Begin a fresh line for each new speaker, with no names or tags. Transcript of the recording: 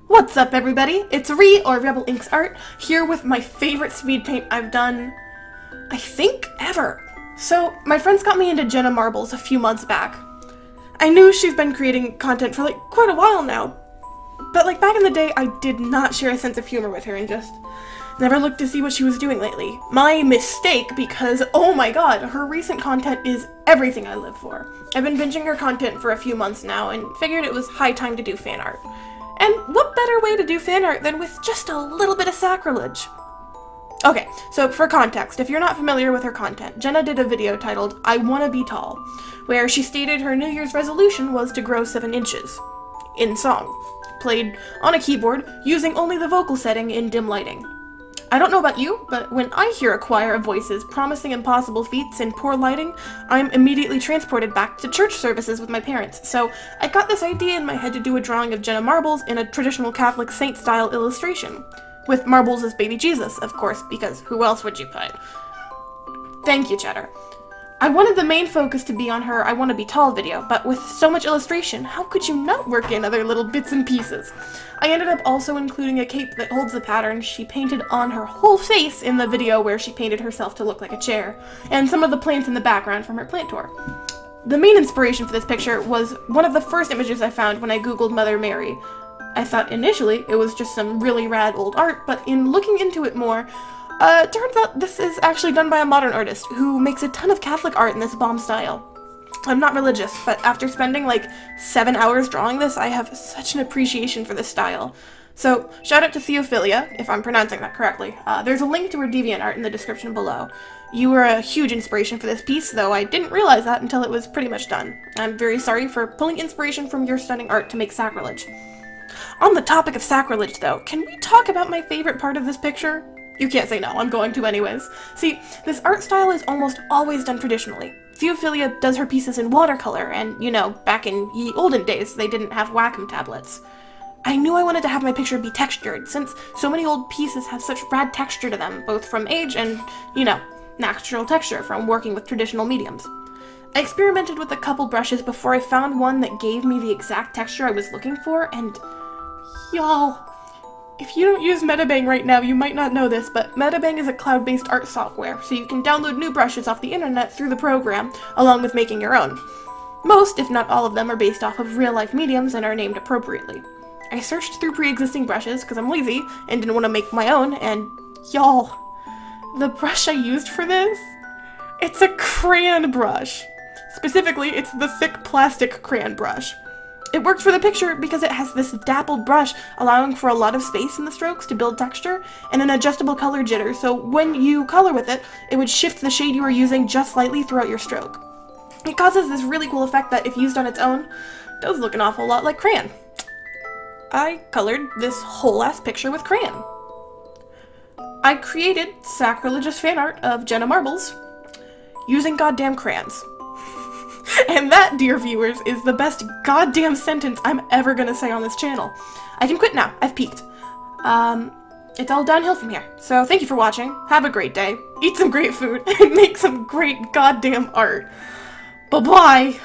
What's up, everybody? It's Ree, or Rebel Inks Art, here with my favorite speed paint I've done, I think, ever. So, my friends got me into Jenna Marbles a few months back. I knew she's been creating content for quite a while now, but back in the day I did not share a sense of humor with her and just never looked to see what she was doing lately. My mistake, because oh my god, her recent content is everything I live for. I've been binging her content for a few months now and figured it was high time to do fan art. And what better way to do fan art than with just a little bit of sacrilege? Okay, so for context, if you're not familiar with her content, Jenna did a video titled I Wanna Be Tall, where she stated her New Year's resolution was to grow 7 inches. In song. Played on a keyboard, using only the vocal setting in dim lighting. I don't know about you, but when I hear a choir of voices promising impossible feats in poor lighting, I'm immediately transported back to church services with my parents, so I got this idea in my head to do a drawing of Jenna Marbles in a traditional Catholic saint-style illustration. With Marbles as baby Jesus, of course, because who else would you put? Thank you, Cheddar. I wanted the main focus to be on her I Wanna Be Tall video, but with so much illustration, how could you not work in other little bits and pieces? I ended up also including a cape that holds the pattern she painted on her whole face in the video where she painted herself to look like a chair, and some of the plants in the background from her plant tour. The main inspiration for this picture was one of the first images I found when I googled Mother Mary. I thought initially it was just some really rad old art, but in looking into it more, it turns out this is actually done by a modern artist who makes a ton of Catholic art in this bomb style. I'm not religious, but after spending 7 hours drawing this, I have such an appreciation for this style. So, shout out to Theophilia, if I'm pronouncing that correctly. There's a link to her DeviantArt in the description below. You were a huge inspiration for this piece, though I didn't realize that until it was pretty much done. I'm very sorry for pulling inspiration from your stunning art to make sacrilege. On the topic of sacrilege, though, can we talk about my favorite part of this picture? You can't say no, I'm going to anyways. See, this art style is almost always done traditionally. Theophilia does her pieces in watercolor, and, back in ye olden days, they didn't have Wacom tablets. I knew I wanted to have my picture be textured, since so many old pieces have such rad texture to them, both from age and, natural texture from working with traditional mediums. I experimented with a couple brushes before I found one that gave me the exact texture I was looking for, and y'all, if you don't use Metabang right now, you might not know this, but Metabang is a cloud-based art software, so you can download new brushes off the internet through the program, along with making your own. Most, if not all of them, are based off of real-life mediums and are named appropriately. I searched through pre-existing brushes, because I'm lazy, and didn't want to make my own, and y'all, the brush I used for this? It's a crayon brush. Specifically, it's the thick plastic crayon brush. It works for the picture because it has this dappled brush, allowing for a lot of space in the strokes to build texture, and an adjustable color jitter, so when you color with it, it would shift the shade you are using just slightly throughout your stroke. It causes this really cool effect that, if used on its own, does look an awful lot like crayon. I colored this whole ass picture with crayon. I created sacrilegious fan art of Jenna Marbles using goddamn crayons. And that, dear viewers, is the best goddamn sentence I'm ever gonna say on this channel. I can quit now. I've peaked. It's all downhill from here. So thank you for watching. Have a great day. Eat some great food. And make some great goddamn art. Bye-bye.